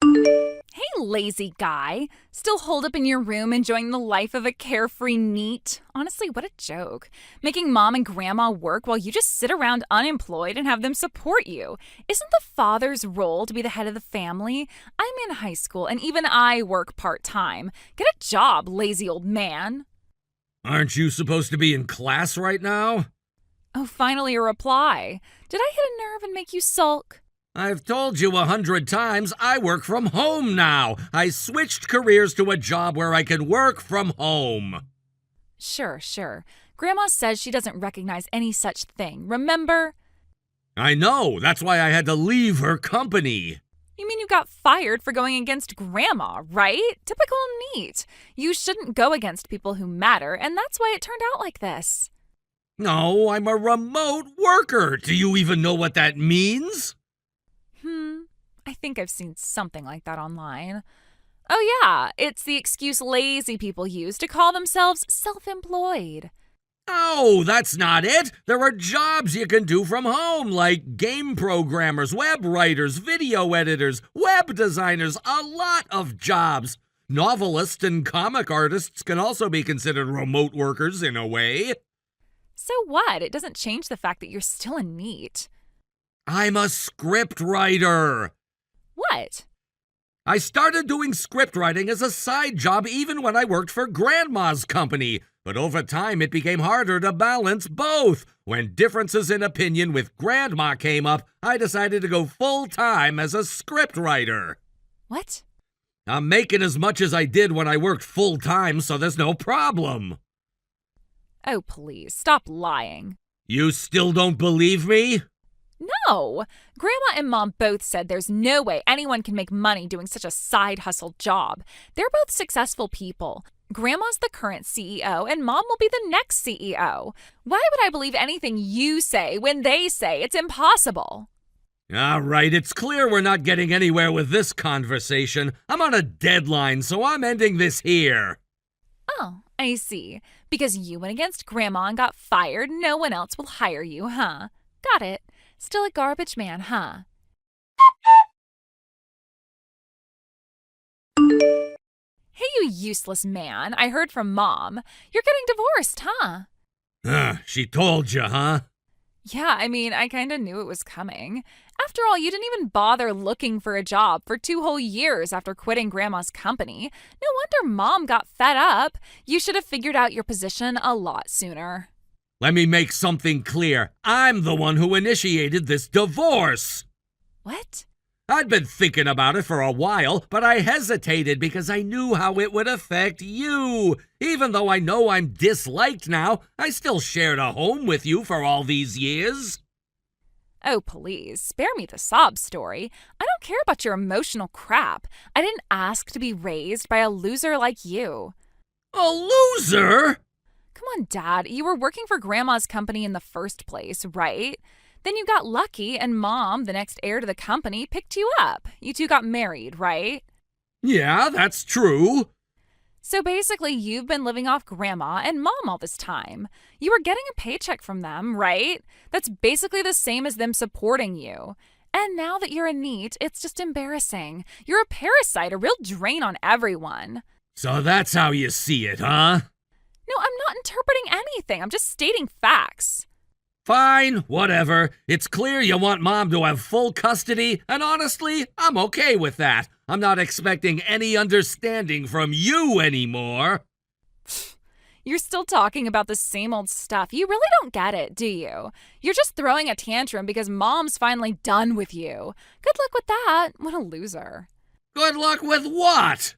Hey, lazy guy. Still holed up in your room enjoying the life of a carefree NEET? Honestly, what a joke. Making mom and grandma work while you just sit around unemployed and have them support you. Isn't the father's role to be the head of the family? I'm in high school and even I work part time. Get a job, lazy old man. Aren't you supposed to be in class right now? Oh, finally a reply. Did I hit a nerve and make you sulk? I've told you 100 times I work from home now. I switched careers to a job where I can work from home. Sure. Grandma says she doesn't recognize any such thing, remember? I know, that's why I had to leave her company. You mean you got fired for going against Grandma, right? Typical NEET. You shouldn't go against people who matter, and that's why it turned out like this. No, I'm a remote worker. Do you even know what that means? I think I've seen something like that online. Oh yeah, it's the excuse lazy people use to call themselves self-employed. Oh, that's not it. There are jobs you can do from home, like game programmers, web writers, video editors, web designers, a lot of jobs. Novelists and comic artists can also be considered remote workers in a way. So what? It doesn't change the fact that you're still a NEET. I'm a script writer. What? I started doing script writing as a side job even when I worked for Grandma's company, but over time it became harder to balance both. When differences in opinion with Grandma came up, I decided to go full-time as a script writer. What? I'm making as much as I did when I worked full-time, so there's no problem. Oh, please, stop lying. You still don't believe me? No! Grandma and Mom both said there's no way anyone can make money doing such a side hustle job. They're both successful people. Grandma's the current CEO, and Mom will be the next CEO. Why would I believe anything you say when they say it's impossible? All right, it's clear we're not getting anywhere with this conversation. I'm on a deadline, so I'm ending this here. Oh, I see. Because you went against Grandma and got fired, no one else will hire you, huh? Got it. Still a garbage man, huh? Hey, you useless man. I heard from Mom. You're getting divorced, huh? She told you, huh? Yeah, I mean, I kind of knew it was coming. After all, you didn't even bother looking for a job for 2 whole years after quitting Grandma's company. No wonder Mom got fed up. You should have figured out your position a lot sooner. Let me make something clear. I'm the one who initiated this divorce. What? I'd been thinking about it for a while, but I hesitated because I knew how it would affect you. Even though I know I'm disliked now, I still shared a home with you for all these years. Oh, please, spare me the sob story. I don't care about your emotional crap. I didn't ask to be raised by a loser like you. A loser? Come on, Dad. You were working for Grandma's company in the first place, right? Then you got lucky and Mom, the next heir to the company, picked you up. You two got married, right? Yeah, that's true. So basically, you've been living off Grandma and Mom all this time. You were getting a paycheck from them, right? That's basically the same as them supporting you. And now that you're a NEET, it's just embarrassing. You're a parasite, a real drain on everyone. So that's how you see it, huh? No, I'm not interpreting anything. I'm just stating facts. Fine, whatever. It's clear you want Mom to have full custody, and honestly, I'm okay with that. I'm not expecting any understanding from you anymore. You're still talking about the same old stuff. You really don't get it, do you? You're just throwing a tantrum because Mom's finally done with you. Good luck with that. What a loser. Good luck with what?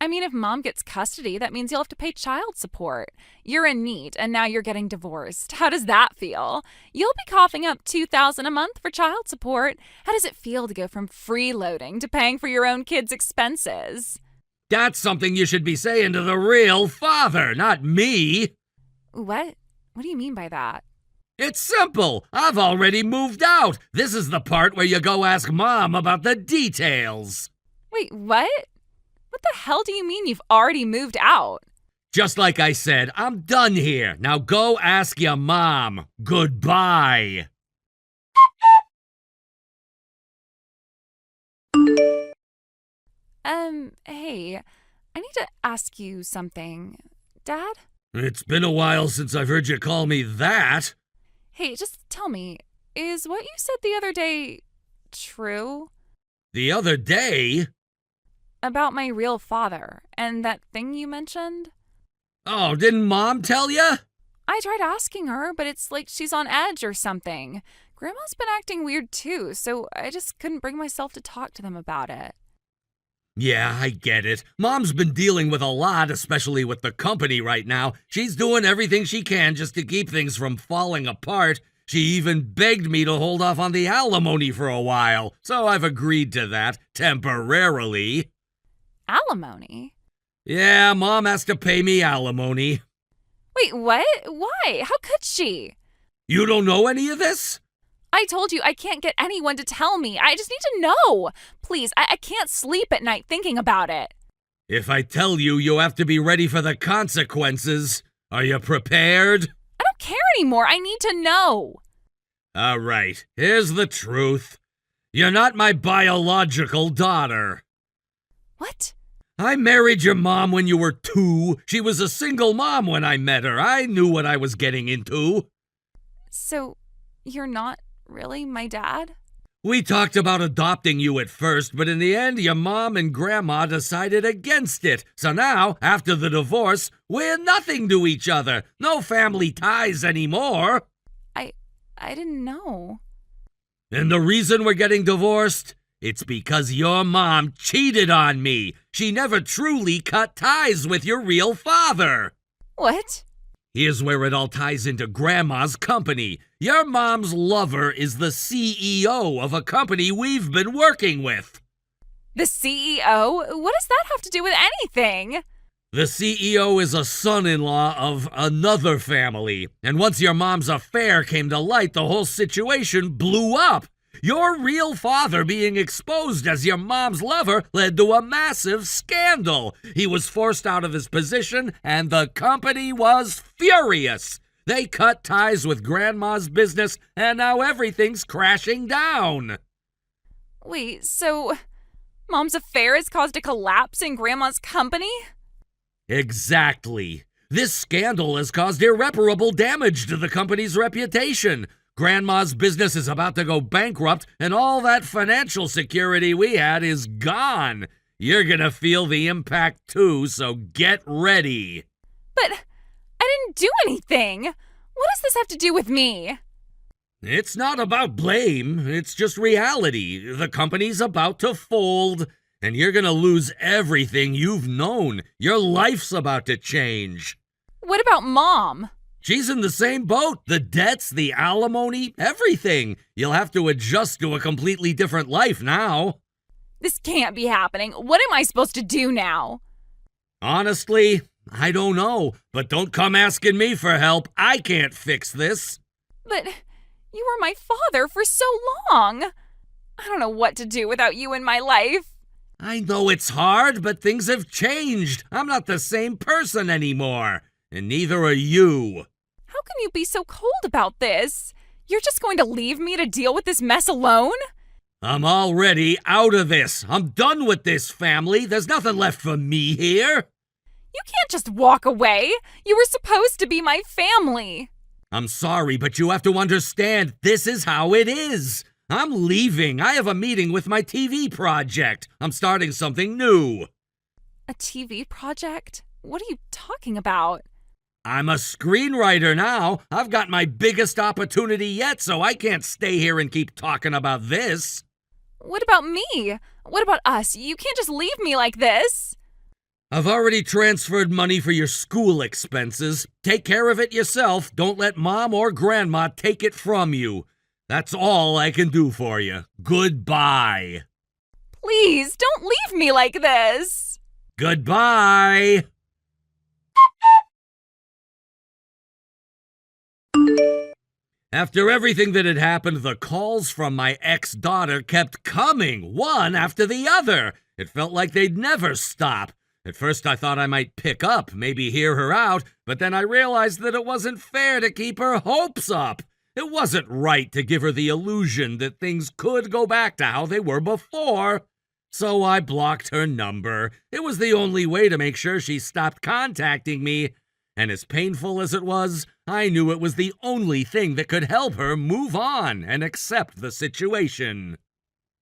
I mean, if Mom gets custody, that means you'll have to pay child support. You're in NEET, and now you're getting divorced. How does that feel? You'll be coughing up $2,000 a month for child support. How does it feel to go from freeloading to paying for your own kids' expenses? That's something you should be saying to the real father, not me. What? What do you mean by that? It's simple. I've already moved out. This is the part where you go ask Mom about the details. Wait, what? What the hell do you mean you've already moved out? Just like I said, I'm done here. Now go ask your mom. Goodbye. Hey, I need to ask you something. Dad? It's been a while since I've heard you call me that. Hey, just tell me, is what you said the other day true? The other day? About my real father and that thing you mentioned? Oh, didn't Mom tell you? I tried asking her, but it's like she's on edge or something. Grandma's been acting weird too, so I just couldn't bring myself to talk to them about it. Yeah, I get it. Mom's been dealing with a lot, especially with the company right now. She's doing everything she can just to keep things from falling apart. She even begged me to hold off on the alimony for a while, so I've agreed to that, temporarily. Alimony? Yeah, Mom has to pay me alimony. Wait, what? Why? How could she? You don't know any of this? I told you I can't get anyone to tell me. I just need to know. Please, I can't sleep at night thinking about it. If I tell you, you have to be ready for the consequences. Are you prepared? I don't care anymore. I need to know. All right, here's the truth. You're not my biological daughter. What? I married your mom when you were 2. She was a single mom when I met her. I knew what I was getting into. So, you're not really my dad? We talked about adopting you at first, but in the end, your mom and grandma decided against it. So now, after the divorce, we're nothing to each other. No family ties anymore. I didn't know. And the reason we're getting divorced? It's because your mom cheated on me. She never truly cut ties with your real father. What? Here's where it all ties into Grandma's company. Your mom's lover is the CEO of a company we've been working with. The CEO? What does that have to do with anything? The CEO is a son-in-law of another family. And once your mom's affair came to light, the whole situation blew up. Your real father being exposed as your mom's lover led to a massive scandal. He was forced out of his position, and the company was furious. They cut ties with Grandma's business, and now everything's crashing down. Wait, so Mom's affair has caused a collapse in Grandma's company? Exactly. This scandal has caused irreparable damage to the company's reputation. Grandma's business is about to go bankrupt, and all that financial security we had is gone. You're gonna feel the impact too, so get ready. But I didn't do anything. What does this have to do with me? It's not about blame, it's just reality. The company's about to fold, and you're gonna lose everything you've known. Your life's about to change. What about Mom? She's in the same boat. The debts, the alimony, everything. You'll have to adjust to a completely different life now. This can't be happening. What am I supposed to do now? Honestly, I don't know. But don't come asking me for help. I can't fix this. But you were my father for so long. I don't know what to do without you in my life. I know it's hard, but things have changed. I'm not the same person anymore. And neither are you. How can you be so cold about this? You're just going to leave me to deal with this mess alone? I'm already out of this. I'm done with this family. There's nothing left for me here. You can't just walk away. You were supposed to be my family. I'm sorry, but you have to understand, this is how it is. I'm leaving. I have a meeting with my TV project. I'm starting something new. A TV project? What are you talking about? I'm a screenwriter now. I've got my biggest opportunity yet, so I can't stay here and keep talking about this. What about me? What about us? You can't just leave me like this. I've already transferred money for your school expenses. Take care of it yourself. Don't let Mom or Grandma take it from you. That's all I can do for you. Goodbye. Please, don't leave me like this. Goodbye. After everything that had happened, the calls from my ex-daughter kept coming, one after the other. It felt like they'd never stop. At first I thought I might pick up, maybe hear her out, but then I realized that it wasn't fair to keep her hopes up. It wasn't right to give her the illusion that things could go back to how they were before. So I blocked her number. It was the only way to make sure she stopped contacting me. And as painful as it was, I knew it was the only thing that could help her move on and accept the situation.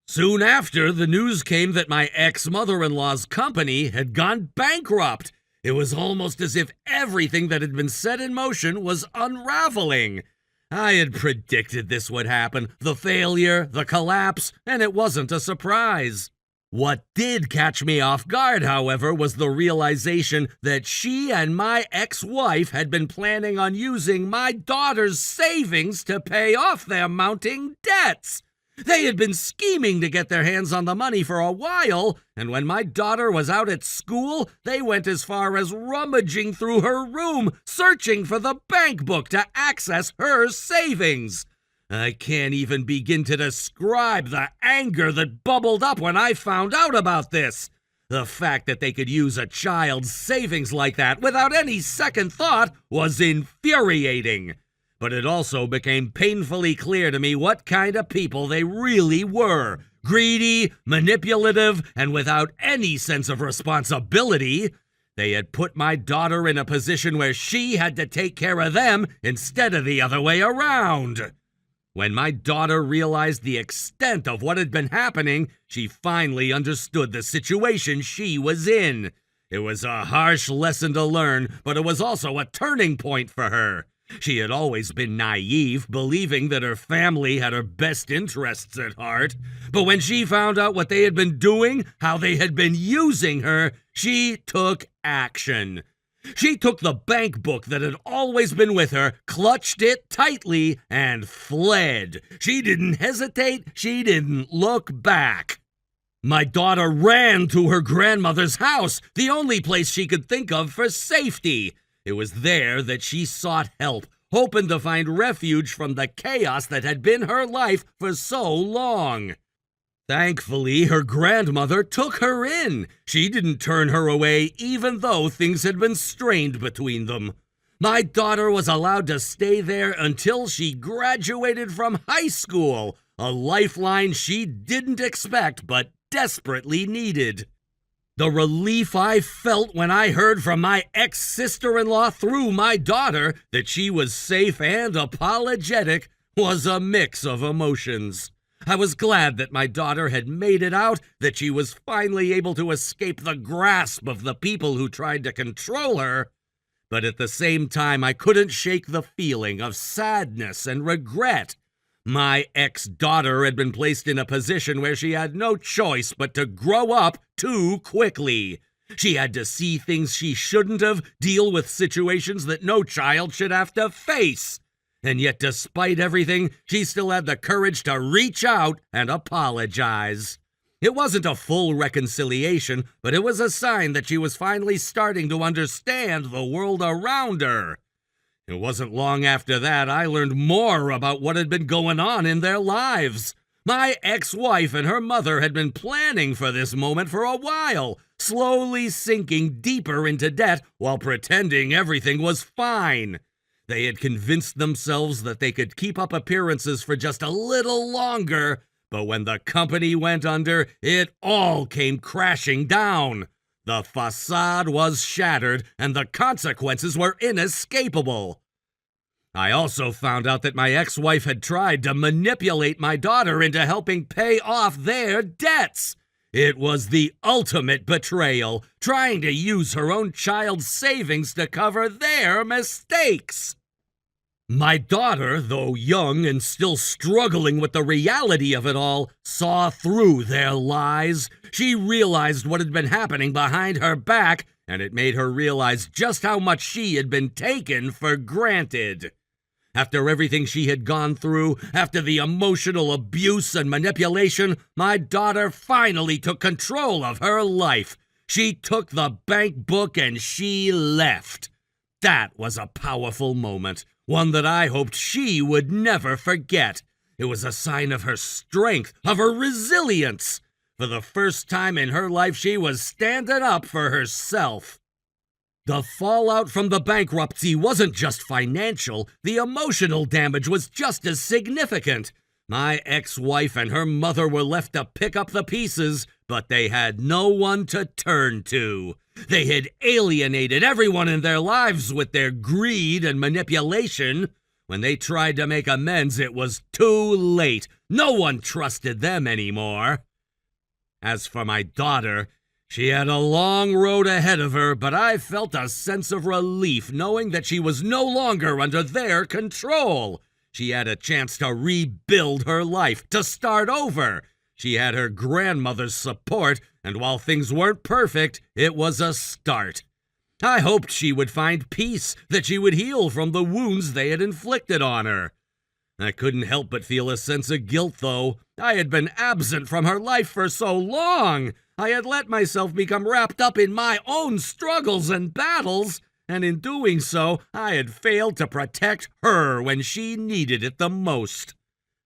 Soon after, the news came that my ex-mother-in-law's company had gone bankrupt. It was almost as if everything that had been set in motion was unraveling. I had predicted this would happen, the failure, the collapse, and it wasn't a surprise. What did catch me off guard, however, was the realization that she and my ex-wife had been planning on using my daughter's savings to pay off their mounting debts. They had been scheming to get their hands on the money for a while, and when my daughter was out at school, they went as far as rummaging through her room, searching for the bank book to access her savings. I can't even begin to describe the anger that bubbled up when I found out about this. The fact that they could use a child's savings like that without any second thought was infuriating. But it also became painfully clear to me what kind of people they really were. Greedy, manipulative, and without any sense of responsibility. They had put my daughter in a position where she had to take care of them instead of the other way around. When my daughter realized the extent of what had been happening, she finally understood the situation she was in. It was a harsh lesson to learn, but it was also a turning point for her. She had always been naive, believing that her family had her best interests at heart. But when she found out what they had been doing, how they had been using her, she took action. She took the bank book that had always been with her, clutched it tightly, and fled. She didn't hesitate. She didn't look back. My daughter ran to her grandmother's house, the only place she could think of for safety. It was there that she sought help, hoping to find refuge from the chaos that had been her life for so long. Thankfully, her grandmother took her in. She didn't turn her away, even though things had been strained between them. My daughter was allowed to stay there until she graduated from high school, a lifeline she didn't expect but desperately needed. The relief I felt when I heard from my ex-sister-in-law through my daughter that she was safe and apologetic was a mix of emotions. I was glad that my daughter had made it out, that she was finally able to escape the grasp of the people who tried to control her. But at the same time, I couldn't shake the feeling of sadness and regret. My ex-daughter had been placed in a position where she had no choice but to grow up too quickly. She had to see things she shouldn't have, deal with situations that no child should have to face. And yet, despite everything, she still had the courage to reach out and apologize. It wasn't a full reconciliation, but it was a sign that she was finally starting to understand the world around her. It wasn't long after that I learned more about what had been going on in their lives. My ex-wife and her mother had been planning for this moment for a while, slowly sinking deeper into debt while pretending everything was fine. They had convinced themselves that they could keep up appearances for just a little longer, but when the company went under, it all came crashing down. The facade was shattered, and the consequences were inescapable. I also found out that my ex-wife had tried to manipulate my daughter into helping pay off their debts. It was the ultimate betrayal, trying to use her own child's savings to cover their mistakes. My daughter, though young and still struggling with the reality of it all, saw through their lies. She realized what had been happening behind her back, and it made her realize just how much she had been taken for granted. After everything she had gone through, after the emotional abuse and manipulation, my daughter finally took control of her life. She took the bank book and she left. That was a powerful moment, one that I hoped she would never forget. It was a sign of her strength, of her resilience. For the first time in her life, she was standing up for herself. The fallout from the bankruptcy wasn't just financial. The emotional damage was just as significant. My ex-wife and her mother were left to pick up the pieces, but they had no one to turn to. They had alienated everyone in their lives with their greed and manipulation. When they tried to make amends, it was too late. No one trusted them anymore. As for my daughter, she had a long road ahead of her, but I felt a sense of relief knowing that she was no longer under their control. She had a chance to rebuild her life, to start over. She had her grandmother's support, and while things weren't perfect, it was a start. I hoped she would find peace, that she would heal from the wounds they had inflicted on her. I couldn't help but feel a sense of guilt, though. I had been absent from her life for so long. I had let myself become wrapped up in my own struggles and battles, and in doing so, I had failed to protect her when she needed it the most.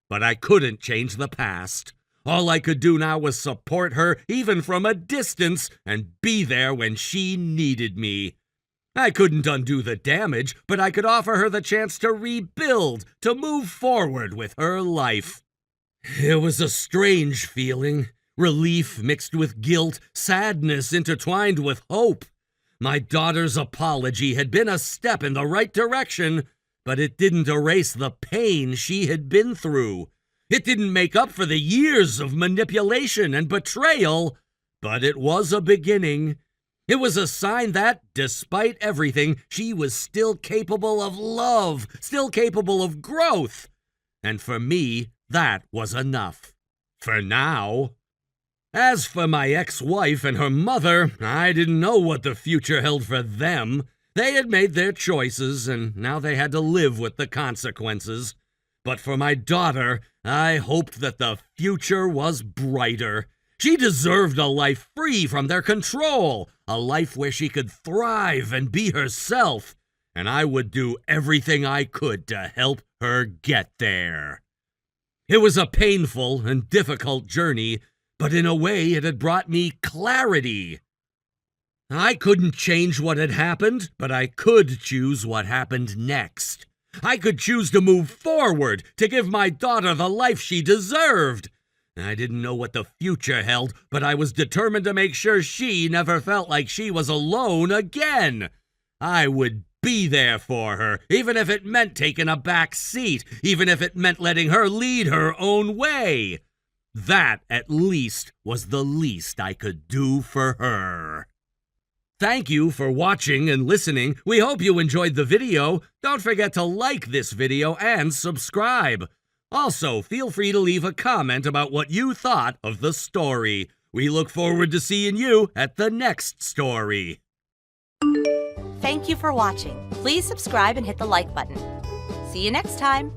But I couldn't change the past. All I could do now was support her, even from a distance, and be there when she needed me. I couldn't undo the damage, but I could offer her the chance to rebuild, to move forward with her life. It was a strange feeling, relief mixed with guilt, sadness intertwined with hope. My daughter's apology had been a step in the right direction, but it didn't erase the pain she had been through. It didn't make up for the years of manipulation and betrayal, but it was a beginning. It was a sign that, despite everything, she was still capable of love, still capable of growth. And for me, that was enough. For now. As for my ex-wife and her mother, I didn't know what the future held for them. They had made their choices, and now they had to live with the consequences. But for my daughter, I hoped that the future was brighter. She deserved a life free from their control, a life where she could thrive and be herself, and I would do everything I could to help her get there. It was a painful and difficult journey, but in a way it had brought me clarity. I couldn't change what had happened, but I could choose what happened next. I could choose to move forward, to give my daughter the life she deserved. I didn't know what the future held, but I was determined to make sure she never felt like she was alone again. I would be there for her, even if it meant taking a back seat, even if it meant letting her lead her own way. That, at least, was the least I could do for her. Thank you for watching and listening. We hope you enjoyed the video. Don't forget to like this video and subscribe. Also, feel free to leave a comment about what you thought of the story. We look forward to seeing you at the next story. Thank you for watching. Please subscribe and hit the like button. See you next time.